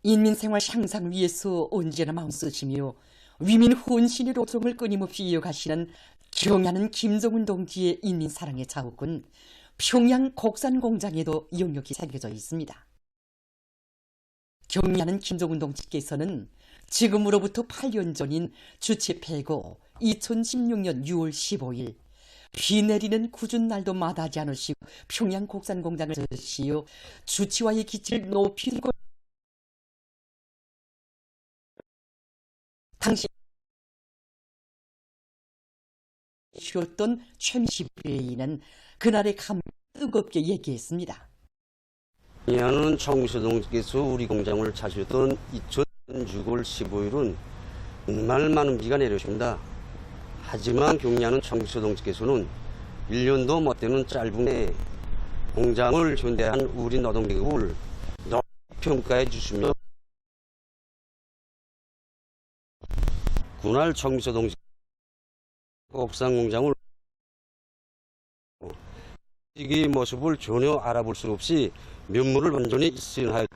인민생활 향상을 위해서 언제나 마음쓰시며 위민 혼신의 로송을 끊임없이 이어가시는 경야는 김정은 동지의 인민사랑의 자우군 평양 곡산공장에도 영역이 새겨져 있습니다. 경야는 김정은 동지께서는 지금으로부터 8년 전인 주치 폐고 2016년 6월 15일 비 내리는 궂은 날도 마다하지 않으시고 평양 곡산공장을 쓰시어 주치와의 기치를 높이 들고 당시 쉬었던 최미시베이는 그날의 감을 뜨겁게 얘기했습니다. 경야는 청비서동지께서 우리 공장을 찾으셨던 2006월 15일은 정말 많은 비가 내렸습니다. 하지만 경야는 청비서동지께서는 1년도 못 되는 짧은 해 공장을 현대한 우리 노동계급을 높이 평가해 주시며 그날 청비서동지 곡산공장을 이 모습을 전혀 알아볼 수 없이 면모를 완전히 시인하여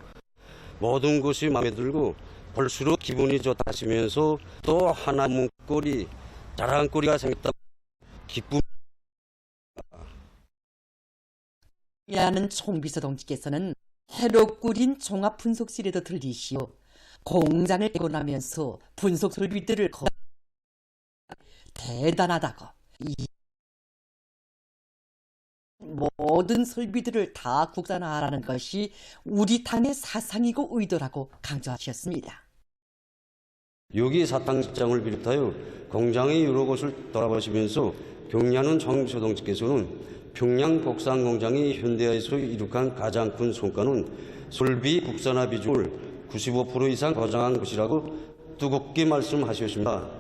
모든 것이 마음에 들고 볼수록 기분이 좋다 하시면서 또 하나 문고리 자랑거리가 생겼다 기쁨. 야는 총비서 동지께서는 해로 꾸린 종합 분석실에도 들리시오 공장을 깨고 나면서 분석 설비들을 대단하다고 이 모든 설비들을 다 국산화하라는 것이 우리 당의 사상이고 의도라고 강조하셨습니다. 여기 사탕 직장을 비롯하여 공장의 여러 곳을 돌아보시면서 경야는 청비서동지께서는 평양 곡산공장이 현대화에서 이룩한 가장 큰 성과는 설비 국산화 비중을 95% 이상 보장한 것이라고 뜨겁게 말씀하셨습니다.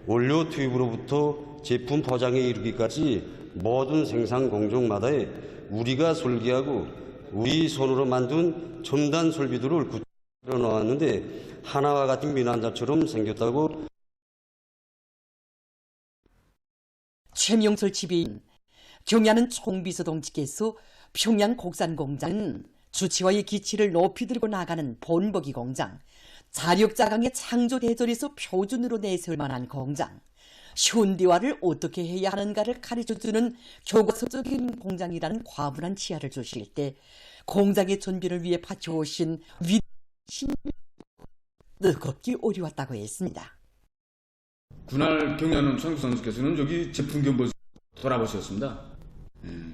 원료 투입으로부터 제품 포장에 이르기까지 모든 생산 공정마다에 우리가 설계하고 우리 손으로 만든 첨단 설비들을 구체로 놓았는데 하나와 같은 미남자처럼 생겼다고. 최명철 지배인 경야는 총비서 동지께서 평양 곡산공장은 주치와의 기치를 높이 들고 나가는 본보기 공장, 자력자강의 창조 대전에서 표준으로 내세울 만한 공장, 현대화를 어떻게 해야 하는가를 가르쳐주는 교과서적인 공장이라는 과분한 치하를 주실 때 공장의 전비를 위해 바쳐오신 위신 뜨겁게 오리왔다고 했습니다. 그날 경야는 청비서동지께서는 저기 제품 견본 돌아보셨습니다.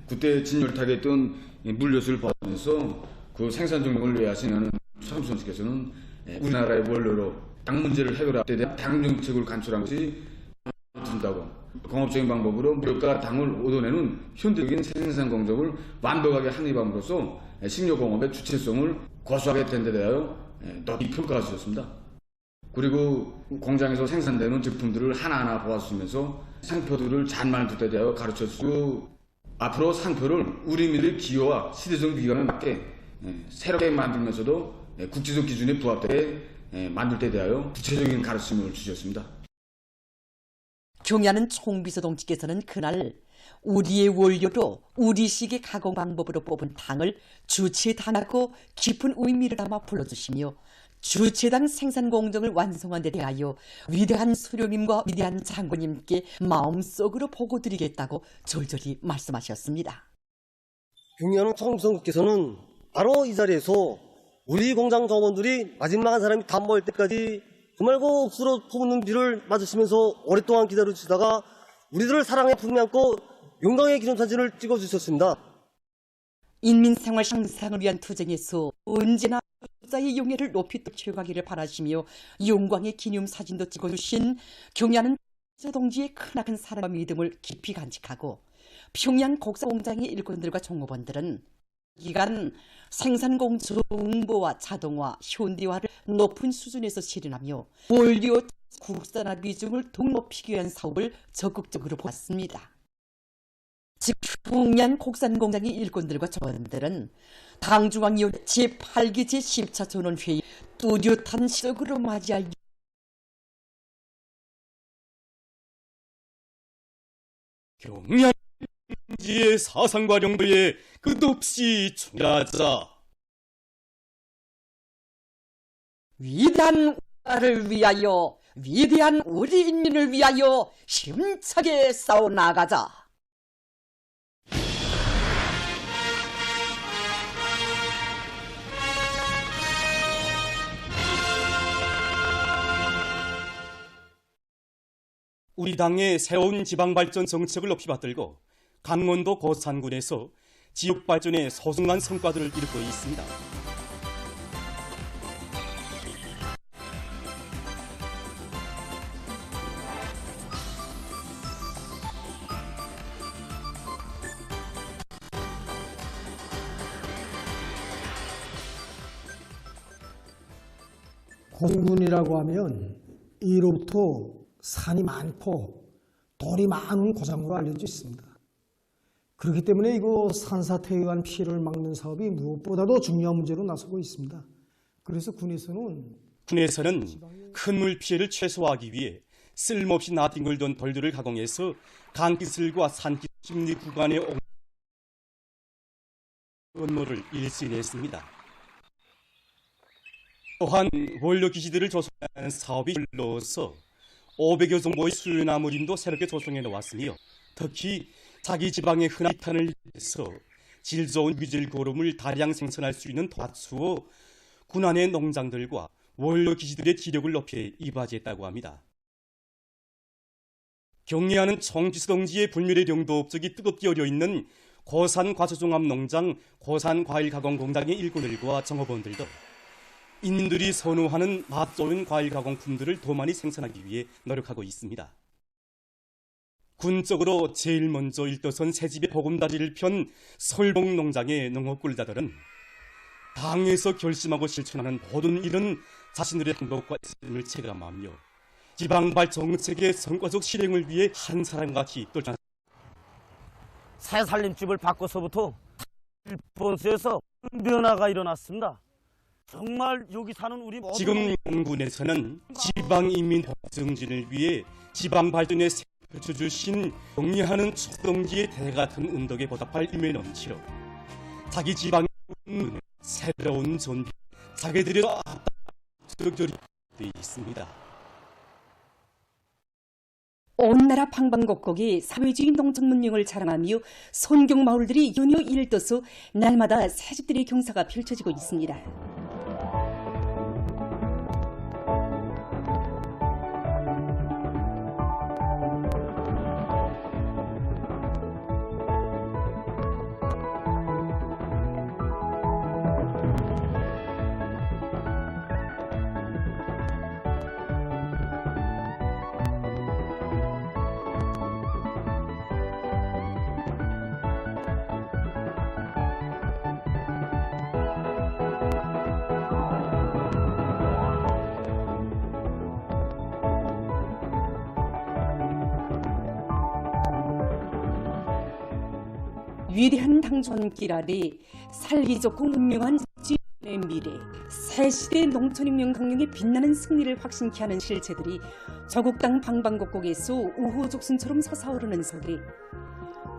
그때 진열타게 했던 물엿을 보면서 그 생산 정력을 위해 하시는 청비서동지께서는 우리나라의 원료로 당 문제를 해결할 때 대한 당 정책을 간출한 것이 든다고 공업적인 방법으로 물엿과 당을 얻어내는 현대적인 생산 공정을 완벽하게 확립함으로써 식료공업의 주체성을 고수하게 된 데 대하여 높이 평가하셨습니다. 그리고 공장에서 생산되는 제품들을 하나하나 보아주시면서 상표들을 잘 만들 때 대하여 가르쳐주고 앞으로 상표를 우리민의 기여와 시대적 위험에 맞게 새롭게 만들면서도 국제적 기준에 부합되게 만들 때 대하여 구체적인 가르침을 주셨습니다. 경야는 총비서 동지께서는 그날 우리의 원료로 우리식의 가공 방법으로 뽑은 당을 주체당하고 깊은 의미를 담아 불러주시며 주체당 생산 공정을 완성한 데 대하여 위대한 수령님과 위대한 장군님께 마음속으로 보고드리겠다고 절절히 말씀하셨습니다. 경야는 총비서께서는 바로 이 자리에서 우리 공장 점원들이 마지막 한 사람이 다 모일 때까지 정말 그 옥수로 퍼붓는 비를 맞으시면서 오랫동안 기다려주시다가 우리들을 사랑에 품에 안고 영광의 기념사진을 찍어주셨습니다. 인민생활 향상을 위한 투쟁에서 언제나 국사의 용해를 높이 떨쳐가기를 바라시며 영광의 기념사진도 찍어주신 경야는 동지의 크나큰 사랑과 믿음을 깊이 간직하고 평양 곡산공장의 일꾼들과 종업원들은 기간 생산공정 정보와 자동화, 현대화를 높은 수준에서 실현하며 원료 국산화 비중을 더욱 높이기 위한 사업을 적극적으로 보았습니다. 즉 평양 곡산공장의 일꾼들과 종업원들은 당중앙위원 제8기 제10차 전원회의 뚜렷한 시적으로 맞이할 경야지의 사상과 용도에 끝없이 충실하자. 위대한 나라를 위하여, 위대한 우리 인민을 위하여 힘차게 싸워나가자. 우리 당의 새로운 지방발전 정책을 높이 받들고 강원도 고산군에서 지역발전에 소승한 성과들을 이루고 있습니다. 고산군이라고 하면 이로부터 산이 많고 돌이 많은 고장으로 알려져 있습니다. 그렇기 때문에 이거 산사태에 의한 피해를 막는 사업이 무엇보다도 중요한 문제로 나서고 있습니다. 그래서 군에서는 큰 물 피해를 최소화하기 위해 쓸모없이 나뒹굴던 돌들을 가공해서 강기슬과 산기심리 구간의 원로를 일시냈습니다. 또한 원료 기지들을 조성하는 사업이 흘러서 500여 정도의 수유나무림도 새롭게 조성해 놓았으며, 특히 자기 지방의 흔한 이탄을 위해서 질 좋은 위질 고름을 다량 생산할 수 있는 도화수어 군안의 농장들과 원료 기지들의 기력을 높여 이바지했다고 합니다. 경리하는 총지수동지의 불멸의 용도 업적이 뜨겁게 어려있는 고산과수종합농장 고산과일가공공장의 일꾼들과 정업원들도 인민들이 선호하는 맛 좋은 과일 가공품들을 더 많이 생산하기 위해 노력하고 있습니다. 군적으로 제일 먼저 일도선 새집의 보금다리를 편 설봉 농장의 농업군자들은 당에서 결심하고 실천하는 모든 일은 자신들의 행복과 삶을 체감하며 지방발 정책의 성과적 실행을 위해 한 사람같이 떨쳐났습니다. 새 살림집을 바꿔서부터 일본에서 변화가 일어났습니다. 정말 여기 사는 우리 모든 지금 군에서는 지방 인민 증진을 위해 지방 발전에 펼쳐주신 경리하는 초동지의 대 같은 운동에 보답할 힘의 넘치로 자기 지방의 새로운 존비, 자기들의 적절히 되어 있습니다. 온 나라 방방곡곡이 사회주의 농촌 문명을 자랑하며 손경 마을들이 연이어 일을 떠서 날마다 새집들의 경사가 펼쳐지고 있습니다. 위대한 당존길 아래 살기 좋고 문명한 지의 미래, 새 시대의 농촌혁명 강령의 빛나는 승리를 확신케 하는 실체들이 조국 땅 방방곡곡에서 우호족순처럼 솟아오르는 속에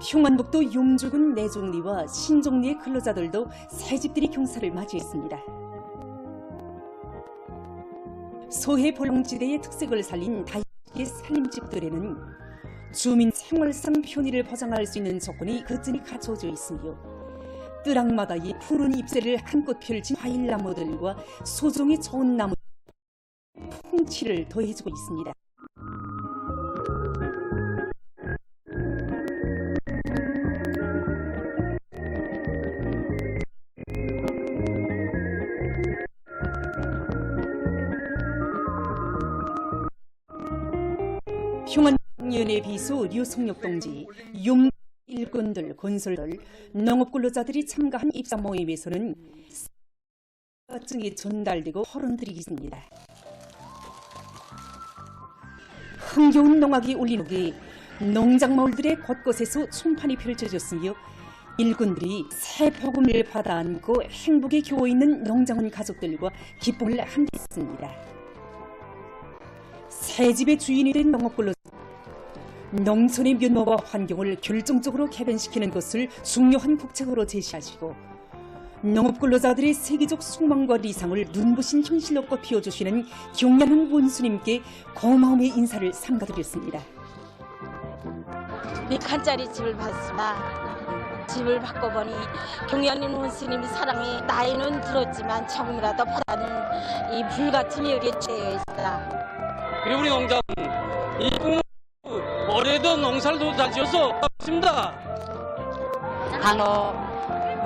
평안북도 용주군 내종리와 신종리의 근로자들도 새집들이 경사를 맞이했습니다. 소해 볼롱지대의 특색을 살린 다이의 살림집들에는 주민 생활상 편의를 보장할 수 있는 조건이 그전이 갖춰져 있으며 뜰악마다 이 푸른 잎새를 한껏 펼친 과일나무들과 소종이 좋은 나무 풍치를 더해주고 있습니다. 평안연의 비수 류성혁 동지, 윤 일꾼들, 건설들, 농업근로자들이 참가한 입사 모임에서는 증이 전달되고 호론들이 있습니다. 흥겨운 농악이 울리는 게 농작마을들의 곳곳에서 춤판이 펼쳐졌으며 일꾼들이 새 복음을 받아 안고 행복에 겨워 있는 농장원 가족들과 기쁨을 함께했습니다. 새 집의 주인이 된 농업근로자, 농촌의 면모와 환경을 결정적으로 개변시키는 것을 중요한 국책으로 제시하시고 농업근로자들의 세계적 소망과理想을 눈부신 현실로 꽃피워주시는 경량한 원수님께 고마움의 인사를 삼가드렸습니다. 이 칸짜리 집을 받았으나 집을 바꿔보니 경량한 원수님이 사랑해 나이는 들었지만 조금이라도 보다는 이 불같은 열에 되어 있다. 그리고 우리 농장 이 올해도 농사를 더 잘 지어서 반갑습니다. 간혹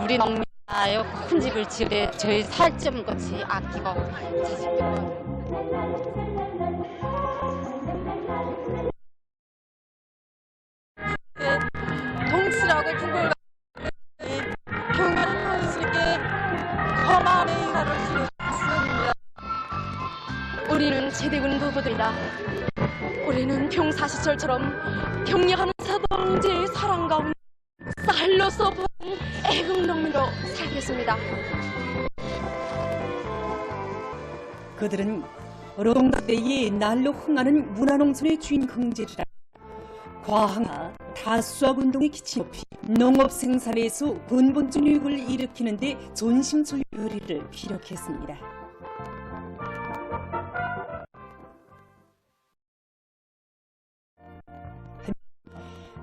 우리 농민아요 큰 집을 지으래 저희 살점 같이 아끼고 동실하고 궁궐 경연한 원수에게 거만의 인사를 드렸습니다. 우리는 제대군 부부들이라 우리는 병사시절처럼 경력하는 사동제의 사랑 가운데 쌀로서 본 애국농민으로 살겠습니다. 그들은 노동대의 날로 흥하는 문화농촌의 주인 긍제리라. 과항화, 다수학운동의 기치 높이 농업 생산에서 근본적 유익을 일으키는 데 존심솔유리를 피력했습니다.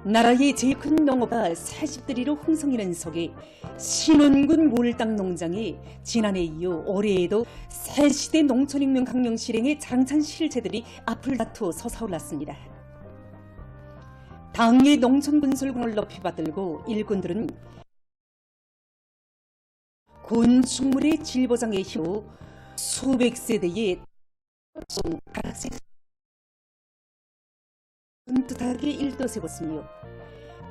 나라의 제일 큰 농업가 40대리로 흥성이는 속에 신원군 몰당 농장에 지난해 이어 올해에도 새시대 농촌혁명 강령 실행의 장찬 실체들이 앞을 다투어 솟아올랐습니다. 당의 농촌 군설공을 높이 받들고 일꾼들은 군 충물의 질보장의 힘으로 수백 세대의 가락색 은뜻하게 일떠세웠으며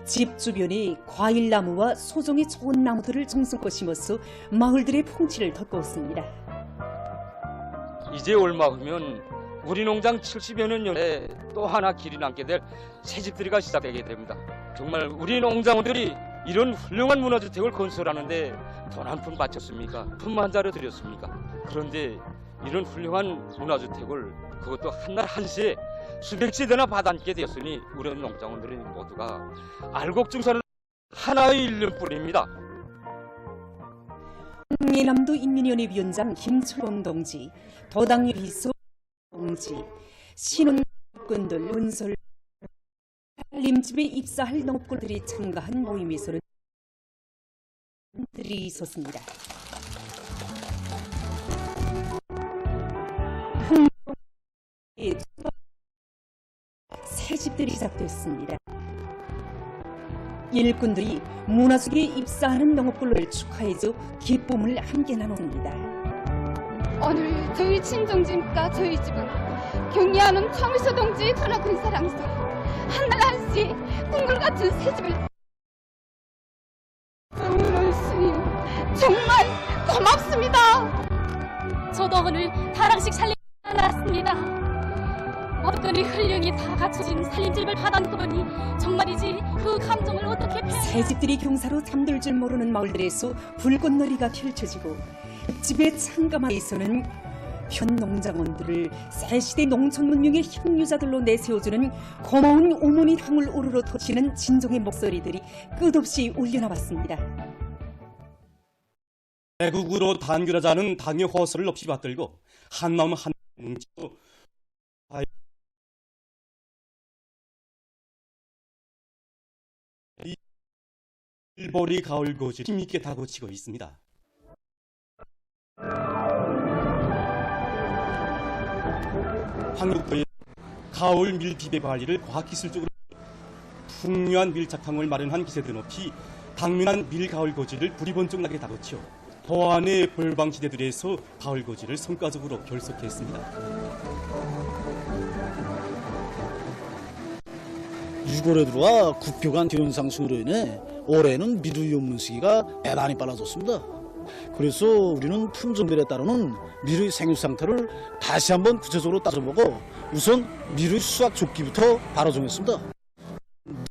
집 주변에 과일나무와 소종의 좋은 나무들을 정성껏 심어서 마을들의 풍치를 덮었습니다. 이제 얼마 후면 우리 농장 70여 년 전에 또 하나 길이 남게 될 새집들이가 시작되게 됩니다. 정말 우리 농장원들이 이런 훌륭한 문화주택을 건설하는데 돈 한 푼 바쳤습니까? 품만 자료 드렸습니까? 그런데 이런 훌륭한 문화주택을 그것도 한날 한시에 수백 세대나 받아안게 되었으니 우리 농장원들이 모두가 알곡증산을 하나의 일념뿐입니다. 흥미남도 인민위원회 위원장 김철봉 동지, 도당의 비서 동지, 신혼꾼들, 은설, 살림집에 입사할 농업꾼들이 참가한 모임에서는 들이 있었습니다. 새집들이 시작됐습니다. 일꾼들이 문화숙에 입사하는 농업꾼을 축하해줘 기쁨을 함께 나눴습니다. 오늘 저희 친정집과 저희 집은 경리하는 청일서 동지의 크나큰 사랑 속 한날 한시 궁궐같은 새집을 오늘 스님 정말 고맙습니다. 저도 오늘 다랑식 살림을 나왔습니다. 어떤 훌륭히 다 갖춰진 살림집을 받아놓더니 정말이지 그 감정을 어떻게 표현... 새집들이 경사로 잠들 줄 모르는 마을들에서 불꽃놀이가 펼쳐지고 집의 창가마에서는 현농장원들을 새시대 농촌 문명의 향유자들로 내세워주는 고마운 오모니 향을 우르르 터치는 진정의 목소리들이 끝없이 울려나왔습니다. 애국으로 단결하자는 당의 호소를 높이 받들고 한마음 한뭉치고 일보리 가을 고지 힘있게 다고치고 있습니다. 한국도의 가을 밀비배 관리를 과학기술적으로 풍요한 밀착항을 마련한 기세대 높이 당면한 밀가을 고지를 부리번쩍나게 다고치어 도안의 벌방지대들에서 가을 고지를 성과적으로 결속했습니다. 유골에 들어와 국교간 현상수로 인해 올해는 미루 연문 시기가 대단히 빨라졌습니다. 그래서 우리는 품종별에 따르는 미루의 생육 상태를 다시 한번 구체적으로 따져보고 우선 미루의 수확 조기부터 바로 정했습니다.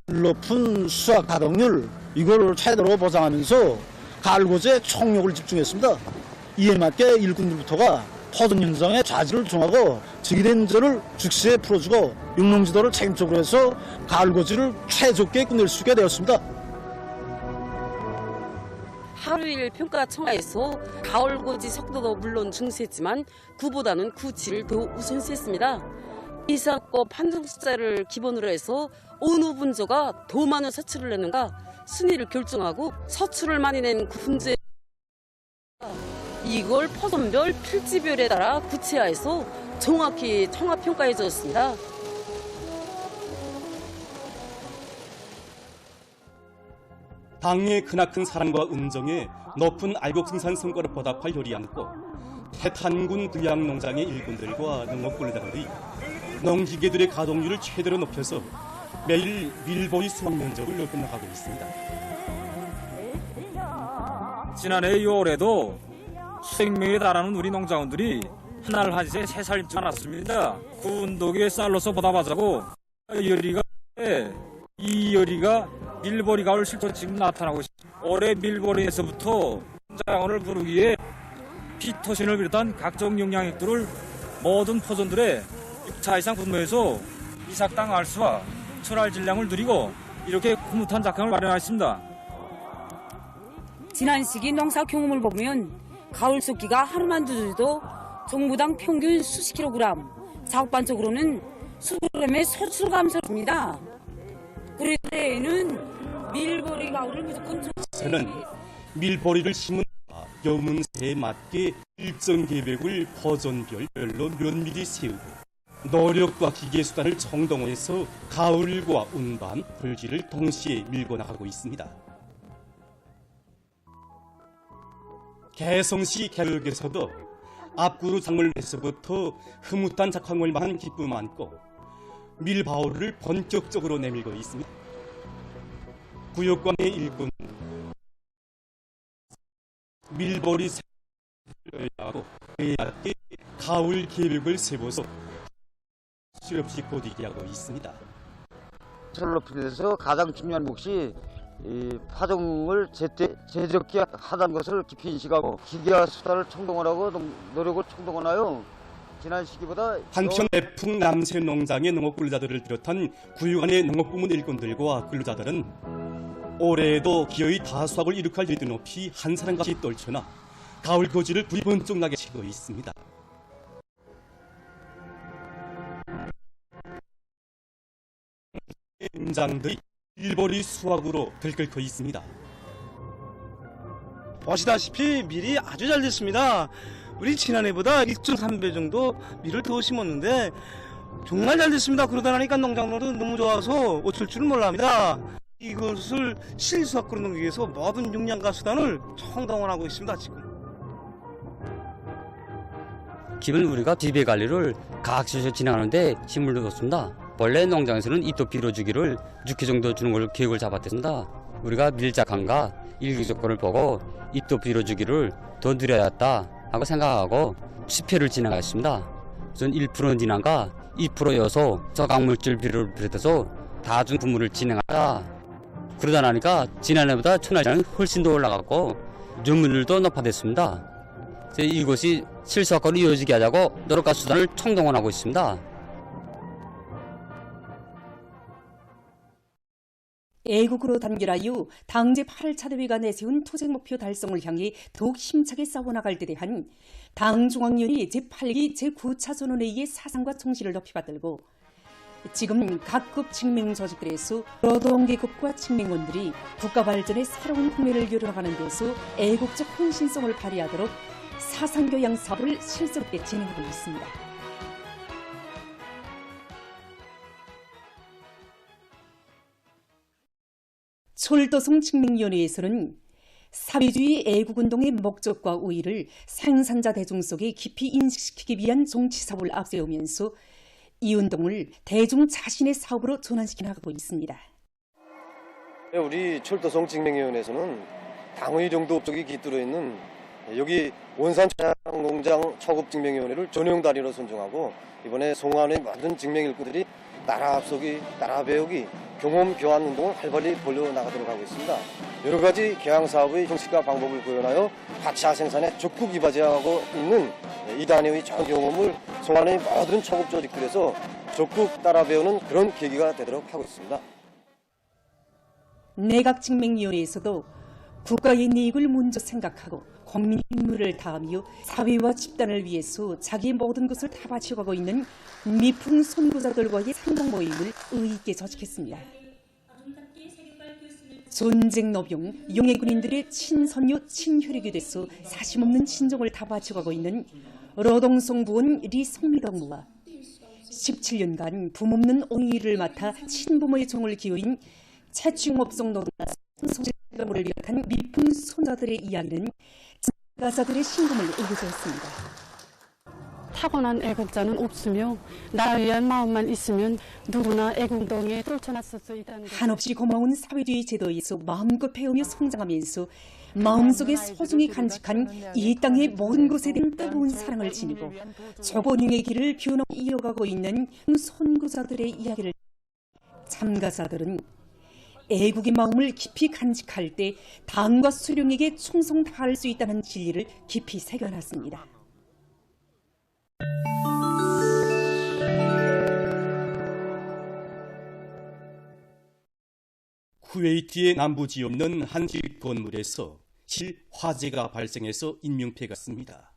높은 수확 가동률 이걸 최대로 보장하면서 가을고지에 총력을 집중했습니다. 이에 맞게 일꾼들부터가 토종 현상의 좌지를 정하고 제기된 전을 즉시에 풀어주고 육농지도를 책임적으로 해서 가을고지를 최적게 끝낼 수 있게 되었습니다. 하루 1일 평가청하에서 가을고지 속도도 물론 중시했지만 그보다는 구치를 더 우선시했습니다. 이사법 판정 숫자를 기본으로 해서 어느 분조가 더 많은 서출을 내는가 순위를 결정하고 서출을 많이 낸 분조에 이걸 포선별 필지별에 따라 구체화해서 정확히 통합평가해 줬습니다. 당의 크나큰 사랑과 은정에 높은 알곡 생산 성과를 보답할 요리 않고 태탄군 부양농장의 일꾼들과 농업군들이 농기계들의 가동률을 최대로 높여서 매일 밀보리 수확 면적을 넓혀 나가고 있습니다. 지난해 6월에도 수백명에 달하는 우리 농장원들이 하나를 하지에 새 살림지 않았습니다. 그 운동에 쌀로서 보답하자고 이 열이가 밀보리 가을 실토 지금 나타나고 있습니다. 올해 밀보리에서부터 농장원을 부르기에 피토신을 비롯한 각종 영양액들을 모든 포존들에 6차 이상 분무해서 이삭당 알수와 철알 질량을 누리고 이렇게 흐뭇한 작황을 마련하였습니다. 지난 시기 농사 경험을 보면 가을 쏟기가 하루만 두어도 정부당 평균 수십 킬로그램, 작업반적으로는 수그램의 소출 감소입니다. 그래에는 밀보리 가을을 무조건 저는 밀보리를 심은 여문새에 맞게 일정 계획을 버전별로 면밀히 세우고 노력과 기계 수단을 총동원해서 가을과 운반, 벌지를 동시에 밀고 나가고 있습니다. 개성시 개혁에서도 앞구루 작물에서부터 흐뭇한 작황을 만한 기쁨 안고 밀바오를 본격적으로 내밀고 있습니다. 구역관의 일꾼 밀보리 하고 그에 맞게 가을 계획을 세워서 수없이 고디기하고 있습니다. 철로필에서 가장 중요한 몫이 이 파종을 제적게 하다는 것을 깊이 인식하고 기계와 수단을 총동원하고 노력을 총동원하여 지난 시기보다 한편 애풍 남새 농장의 농업 근로자들을 비롯한 구역안의 농업부문 일꾼들과 근로자들은 올해에도 기어이 다수확을 이룩할 일들 높이 한 사람같이 떨쳐나 가을 고지를 불이 번쩍 나게 치고 있습니다. 농장들이 밀보리 수확으로 들끓고 있습니다. 보시다시피 밀이 아주 잘 됐습니다. 우리 지난해보다 1.3배 정도 밀을 더 심었는데 정말 잘 됐습니다. 그러다 나니까 농장으로도 너무 좋아서 어쩔 줄은 몰랍니다. 이것을 실수확으로 넣기 위해서 모든 역량과 수단을 총동원하고 있습니다. 지금 기본 우리가 비배 관리를 가학시에서 진행하는데 힘을 넣었습니다. 원래 농장에서는 잎도 빌어주기를 6회 정도 주는 걸 계획을 잡았습니다. 우리가 밀작한가 일기 조건을 보고 잎도 빌어주기를 더 늘려야겠다 하고 생각하고 10회를 진행했습니다. 우선 1%는 지난가 2%여서 저강물질 비료를 비롯해서 다중 분무를 진행하다. 그러다 나니까 지난해보다 천할량이 훨씬 더 올라갔고 연물률도 높아졌습니다. 이것이 실수확과로 이어지게 하자고 노력과 수단을 총동원하고 있습니다. 애국으로 단결하여 당제 8차 대회가 내세운 토색 목표 달성을 향해 더욱 힘차게 싸워나갈 데 대한 당중앙위원회 제8기 제9차 선언회의의 사상과 정신을 높이 받들고 지금 각급 직맹 조직들에서 노동계급과 직맹원들이 국가 발전의 새로운 국면을 열어가는 데서 애국적 헌신성을 발휘하도록 사상교양 사업을 실질적으로 진행하고 있습니다. 철도성 직맹위원회에서는 사회주의 애국운동의 목적과 의의를 생산자 대중 속에 깊이 인식시키기 위한 정치사업을 앞세우면서 이 운동을 대중 자신의 사업으로 전환시켜 나가고 있습니다. 우리 철도성 직맹위원회에서는 당의 정도 업적이 깃들어 있는 여기 원산 농장 초급 직맹위원회를 전용 단위로 선정하고 이번에 송환의 모든 직맹 일꾼들이 나라 앞서기, 나라 배우기, 경험 교환 운동을 활발히 벌려나가도록 하고 있습니다. 여러 가지 개항 사업의 형식과 방법을 구현하여 하차 생산에 적극 이바지하고 있는 이 단위의 전 경험을 송환의 모든 초급 조직들에서 적극 따라 배우는 그런 계기가 되도록 하고 있습니다. 내각직맹위원회에서도 국가의 이익을 먼저 생각하고 국민 임무를 다하며 사회와 집단을 위해서 자기의 모든 것을 다 바쳐가고 있는 미풍 선구자들과의 상봉 모임을 의의 있게 조직했습니다. 전쟁 노병, 용의 군인들의 친선녀, 친혈육이 돼서 사심없는 친정을 다 바쳐가고 있는 노동성부원 리성미 동무와 17년간 부모없는 옹의를 맡아 친부모의 종을 기어인 채취업종 노동자 성실동무를 비롯한 미풍 손자들의 이야기는 가사들의 신금을 의구했습니다. 타고난 애국자는 없으며 나를 위한 마음만 있으면 누구나 애국동에 떨쳐났을 수 있다는 것. 한없이 고마운 사회주의 제도에서 마음껏 배우며 성장하면서 마음속에 소중히 간직한 이 땅의 모든 곳에 대한 뜨거운 사랑을 지니고 조건용의 길을 변함없이 이어가고 있는 선구자들의 이야기를 참가자들은 애국의 마음을 깊이 간직할 때 당과 수령에게 충성 다할 수 있다는 진리를 깊이 새겨놨습니다. 쿠웨이트의 남부지에 없는 한 집 건물에서 화재가 발생해서 인명피해가 있습니다.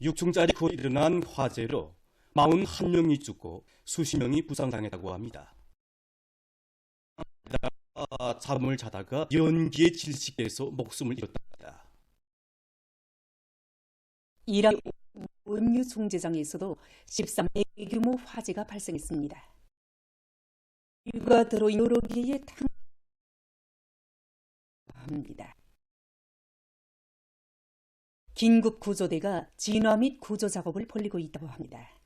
6층짜리 건물에 일어난 화재로 41명이 죽고 수십 명이 부상당했다고 합니다. 잠을 자다가 연기에 질식돼서 목숨을 잃었답니다. 이란 음유 중재장에서도 13회 규모 화재가 발생했습니다. 유가 들어있는 여러 개의 합니다. 긴급 구조대가 진화 및 구조 작업을 벌이고 있다고 합니다.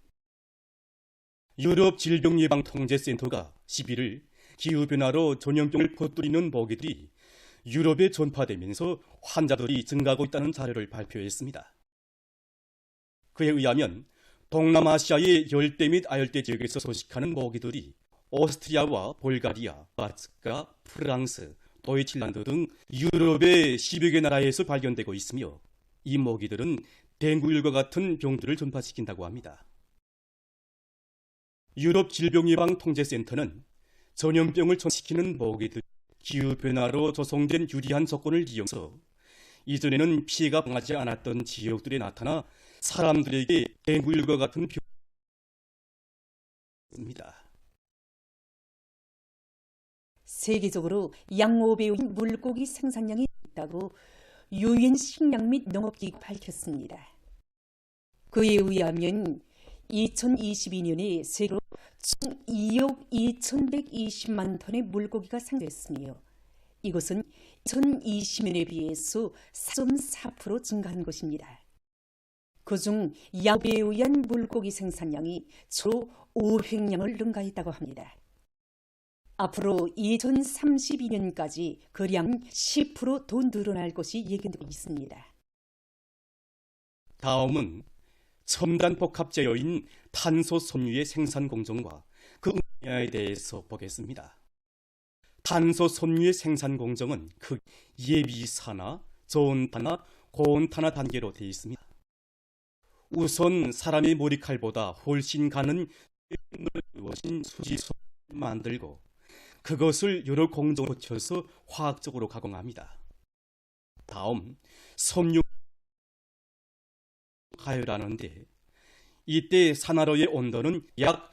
유럽 질병예방통제센터가 11일 기후변화로 전염병을 퍼뜨리는 모기들이 유럽에 전파되면서 환자들이 증가하고 있다는 자료를 발표했습니다. 그에 의하면 동남아시아의 열대 및 아열대 지역에서 서식하는 모기들이 오스트리아와 볼가리아, 바츠카, 프랑스, 도이칠란드 등 유럽의 10여 개 나라에서 발견되고 있으며 이 모기들은 댕구열과 같은 병들을 전파시킨다고 합니다. 유럽 질병예방통제센터는 전염병을 전시키는 모기들 기후변화로 조성된 유리한 조건을 이용해서 이전에는 피해가 방하지 않았던 지역들에 나타나 사람들에게 댕구열과 같은 병입니다. 세계적으로 양 5배의 물고기 생산량이 있다고 유엔 식량 및 농업기구가 밝혔습니다. 그에 의하면 2022년에 세계로 총 2억 2,120만 톤의 물고기가 생산됐으며 이것은 2020년에 비해서 4.4% 증가한 것입니다. 그중 양배에 의한 물고기 생산량이 초 5획량을 능가했다고 합니다. 앞으로 2032년까지 그 량 10% 더 늘어날 것이 예견되고 있습니다. 다음은 첨단 복합제어인 탄소 섬유의 생산 공정과 그 분야에 대해서 보겠습니다. 탄소 섬유의 생산 공정은 예비산화, 저온탄화, 고온탄화 단계로 되어 있습니다. 우선 사람의 머리칼보다 훨씬 가는 수지소를 만들고 그것을 여러 공정을 거쳐서 화학적으로 가공합니다. 다음 섬유 가열하는데 이때 산화로의 온도는 약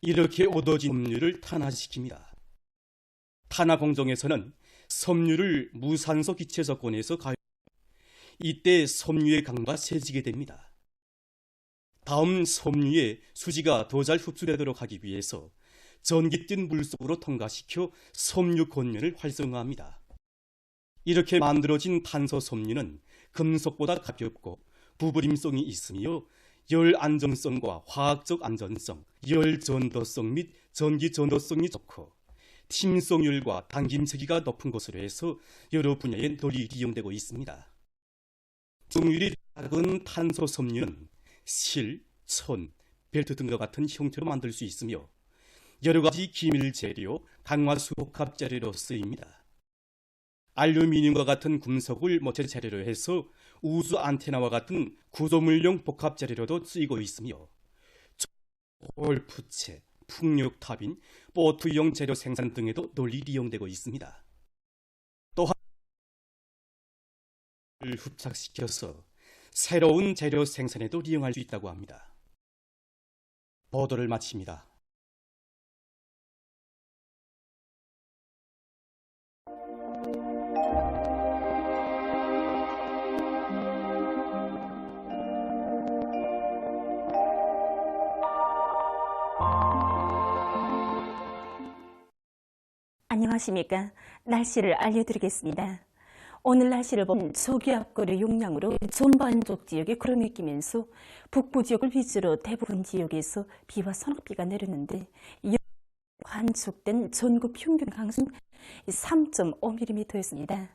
이렇게 얻어진 섬유를 탄화시킵니다. 탄화 공정에서는 섬유를 무산소 기체 조건에서 가열 이때 섬유의 강도가 세지게 됩니다. 다음 섬유에 수지가 더 잘 흡수되도록 하기 위해서 전기뜬 물 속으로 통과시켜 섬유 권면을 활성화합니다. 이렇게 만들어진 탄소 섬유는 금속보다 가볍고 부부림성이 있으며 열 안정성과 화학적 안전성, 열 전도성 및 전기 전도성이 좋고 팀성율과 당김세기가 높은 것으로 해서 여러 분야에 널리 이용되고 있습니다. 중율이 작은 탄소 섬유는 실, 천, 벨트 등과 같은 형태로 만들 수 있으며 여러 가지 기밀 재료, 강화수 복합 재료로 쓰입니다. 알루미늄과 같은 금속을 모체 재료로 해서 우주 안테나와 같은 구조물용 복합 재료로도 쓰이고 있으며 골프채, 풍력탑인 보트용 재료 생산 등에도 널리 이용되고 있습니다. 또한 을 흡착시켜서 새로운 재료 생산에도 이용할 수 있다고 합니다. 보도를 마칩니다. 안녕하십니까. 날씨를 알려드리겠습니다. 오늘 날씨를 보면 저기 앞거리 용량으로 전반적 지역에 구름이 끼면서 북부 지역을 위주로 대부분 지역에서 비와 서낙비가 내렸는데 관측된 전국 평균 강수는 3.5mm였습니다.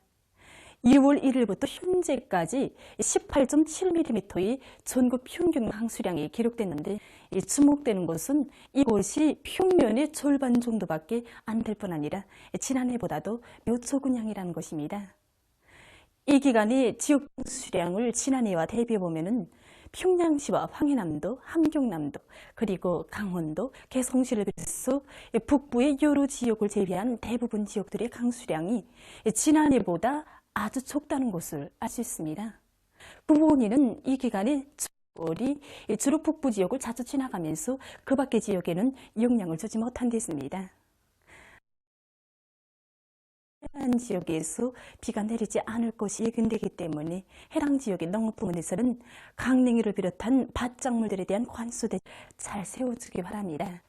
2월 1일부터 현재까지 18.7mm의 전국 평균 강수량이 기록됐는데 주목되는 것은 이것이 평년의 절반 정도밖에 안 될 뿐 아니라 지난해보다도 몇 적은 양이라는 것입니다. 이 기간의 지역 강수량을 지난해와 대비해보면 평양시와 황해남도, 함경남도, 그리고 강원도, 개성시를 비롯해서 북부의 여러 지역을 제외한 대부분 지역들의 강수량이 지난해보다 아주 적다는 것을 알 수 있습니다. 그 원인은 이 기간에 주로 북부 지역을 자주 지나가면서 그 밖의 지역에는 영향을 주지 못한 데 있습니다. 해안 지역에서 비가 내리지 않을 것이 예견되기 때문에 해당 지역의 농업부문에서는 강냉이를 비롯한 밭작물들에 대한 관수대 잘 세워주기 바랍니다.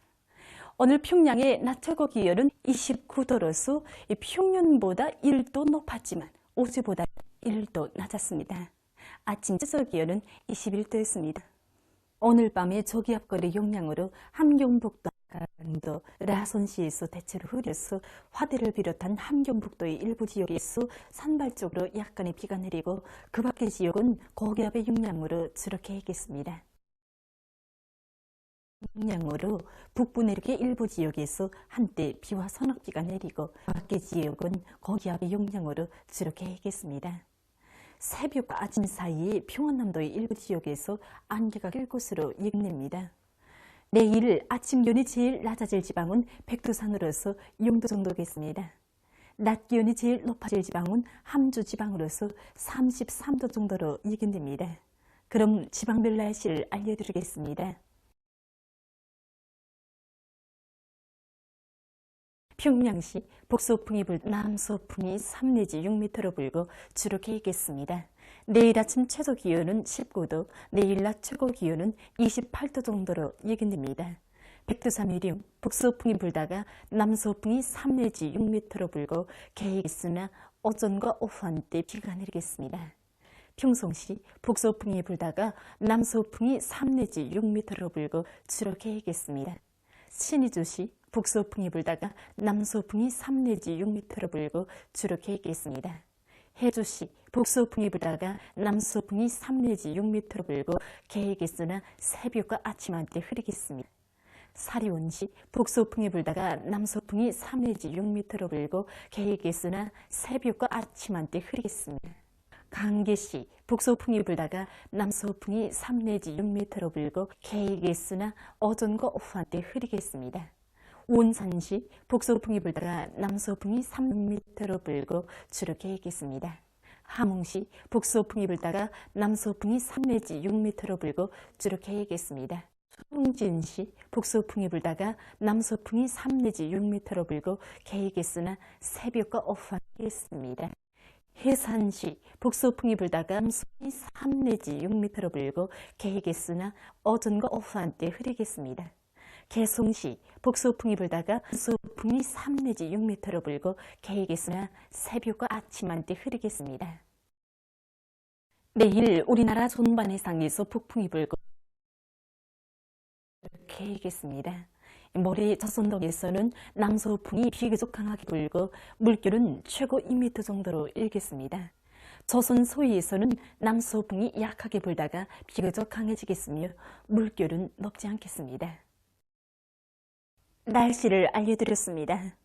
오늘 평양의 낮 최고 기온은 29도로서 평년보다 1도 높았지만 어제보다 1도 낮았습니다. 아침 최저 기온은 21도였습니다. 오늘 밤에 저기 앞거리 영향으로 함경북도, 강원도, 라선시에서 대체로 흐려서 화대를 비롯한 함경북도의 일부 지역에서 산발적으로 약간의 비가 내리고 그 밖의 지역은 고기압의 영향으로 주로 개겠습니다. 영향으로 북부 내륙의 일부 지역에서 한때 비와 서낙비가 내리고 밖의 지역은 고기압의 영향으로 주로 개겠습니다. 새벽과 아침 사이에 평안남도의 일부 지역에서 안개가 낄 것으로 예측됩니다. 내일 아침 기온이 제일 낮아질 지방은 백두산으로서 0도 정도겠습니다. 낮 기온이 제일 높아질 지방은 함주 지방으로서 33도 정도로 예견됩니다. 그럼 지방별 날씨를 알려드리겠습니다. 평양시 북서풍이 불고 남서풍이 3 내지 6m로 불고 주로 개겠습니다. 내일 아침 최저 기온은 19도, 내일 낮 최고 기온은 28도 정도로 예견됩니다. 백두산 위령 북서풍이 불다가 남서풍이 3 내지 6m로 불고 개겠으나 오전과 오후 한때 비가 내리겠습니다. 평성시 북서풍이 불다가 남서풍이 3 내지 6m로 불고 주로 개겠습니다. 신의주시 북서풍이 불다가 남서풍이 3 내지 6m로 불고 주로 개겠습니다. 해주시 북서풍이 불다가 남서풍이 3 내지 6m로 불고 개겠으나 새벽과 아침 한때 흐리겠습니다. 사리온시 북서풍이 불다가 남서풍이 3 내지 6m로 불고 개겠으나 새벽과 아침 한때 흐리겠습니다. 강계시 북서풍이 불다가 남서풍이 3 내지 6m로 불고 개겠으나 오전과 오후 한때 흐리겠습니다. 온산시 북서풍이 불다가 남서풍이 3, 6m로 불고 주로 개겠습니다. 함흥시 북서풍이 불다가 남서풍이 3 내지 6m로 불고 주로 개겠습니다. 충진시 북서풍이 불다가 남서풍이 3 내지 6m로 불고 개겠으나 새벽과 오후 하겠습니다. 해산시 북서풍이 불다가 남서풍이 3 내지 6m로 불고 개겠으나 오전과 오후 한때 흐리겠습니다. 개송시 북서풍이 불다가 남서풍이 3 내지 6m로 불고 개겠으나 새벽과 아침 한때 흐리겠습니다. 내일 우리나라 전반 해상에서 북풍이 불고 개겠습니다. 모레 조선동에서는 남서풍이 비교적 강하게 불고 물결은 최고 2m 정도로 일겠습니다. 조선 서해에서는 남서풍이 약하게 불다가 비교적 강해지겠으며 물결은 높지 않겠습니다. 날씨를 알려드렸습니다.